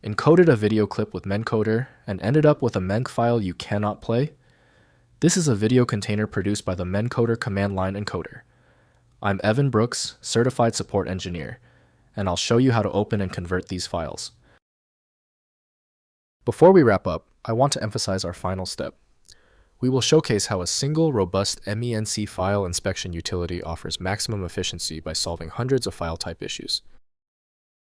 encoded a video clip with MEncoder, and ended up with a MEnc file you cannot play? This is a video container produced by the MEncoder command line encoder. I'm Evan Brooks, Certified Support Engineer, and I'll show you how to open and convert these files. Before we wrap up, I want to emphasize our final step. We will showcase how a single, robust MEnc file inspection utility offers maximum efficiency by solving hundreds of file type issues.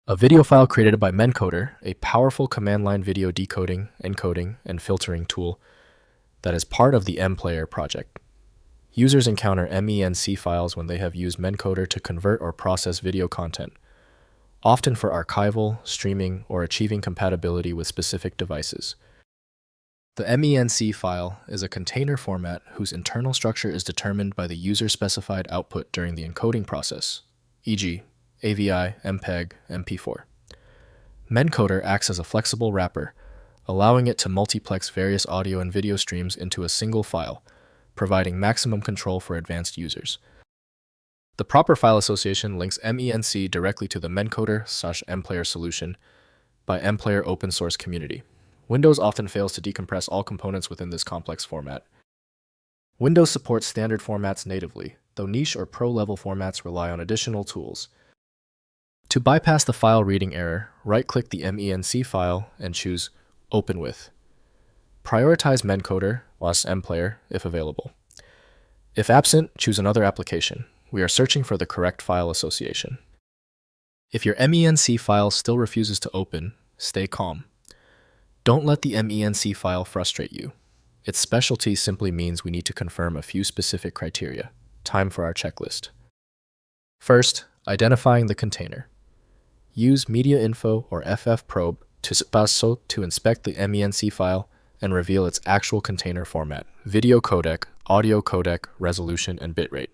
A video file created by MEncoder, a powerful command line video decoding, encoding, and filtering tool that is part of the MPlayer project. Users encounter MEnc files when they have used MEncoder to convert or process video content, often for archival, streaming, or achieving compatibility with specific devices. The MEnc file is a container format whose internal structure is determined by the user-specified output during the encoding process, e.g., AVI, MPEG, MP4. MEncoder acts as a flexible wrapper, allowing it to multiplex various audio and video streams into a single file, providing maximum control for advanced users. The proper file association links MEnc directly to the MEncoder/MPlayer solution by MPlayer open source community. Windows often fails to decompress all components within this complex format. Windows supports standard formats natively, though niche or pro-level formats rely on additional tools. To bypass the file reading error, right-click the MEnc file and choose Open With. Prioritize MEncoder whilst MPlayer if available. If absent, choose another application. We are searching for the correct file association. If your MEnc file still refuses to open, stay calm. Don't let the MEnc file frustrate you. Its specialty simply means we need to confirm a few specific criteria. Time for our checklist. First, identifying the container. Use media info or ffprobe to inspect the MEnc file and reveal its actual container format, video codec, audio codec, resolution, and bitrate.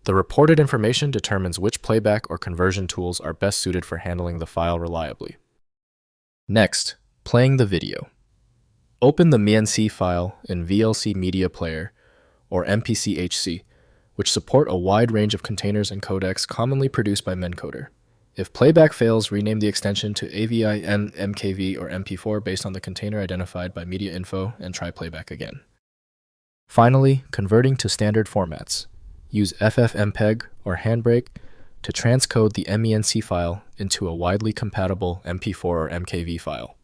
The reported information determines which playback or conversion tools are best suited for handling the file reliably. Next, playing the video. Open the MEnc file in VLC Media Player or MPCHC, which support a wide range of containers and codecs commonly produced by MEncoder. If playback fails, rename the extension to AVI, MKV, or MP4 based on the container identified by media info and try playback again. Finally, converting to standard formats. Use FFmpeg or Handbrake to transcode the MEnc file into a widely compatible MP4 or MKV file.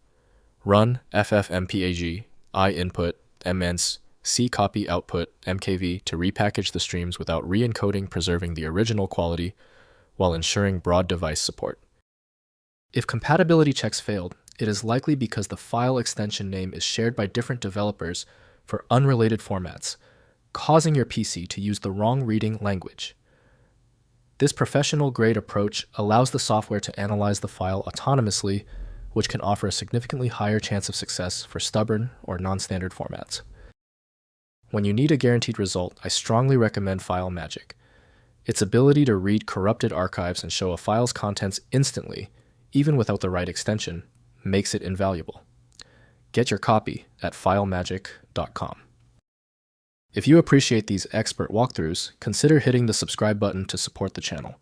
Run FFmpeg, I-input, MEnc, C-copy output, MKV to repackage the streams without re-encoding, preserving the original quality while ensuring broad device support. If compatibility checks failed, it is likely because the file extension name is shared by different developers for unrelated formats, causing your PC to use the wrong reading language. This professional-grade approach allows the software to analyze the file autonomously, which can offer a significantly higher chance of success for stubborn or non-standard formats. When you need a guaranteed result, I strongly recommend FileMagic. Its ability to read corrupted archives and show a file's contents instantly, even without the right extension, makes it invaluable. Get your copy at filemagic.com. If you appreciate these expert walkthroughs, consider hitting the subscribe button to support the channel.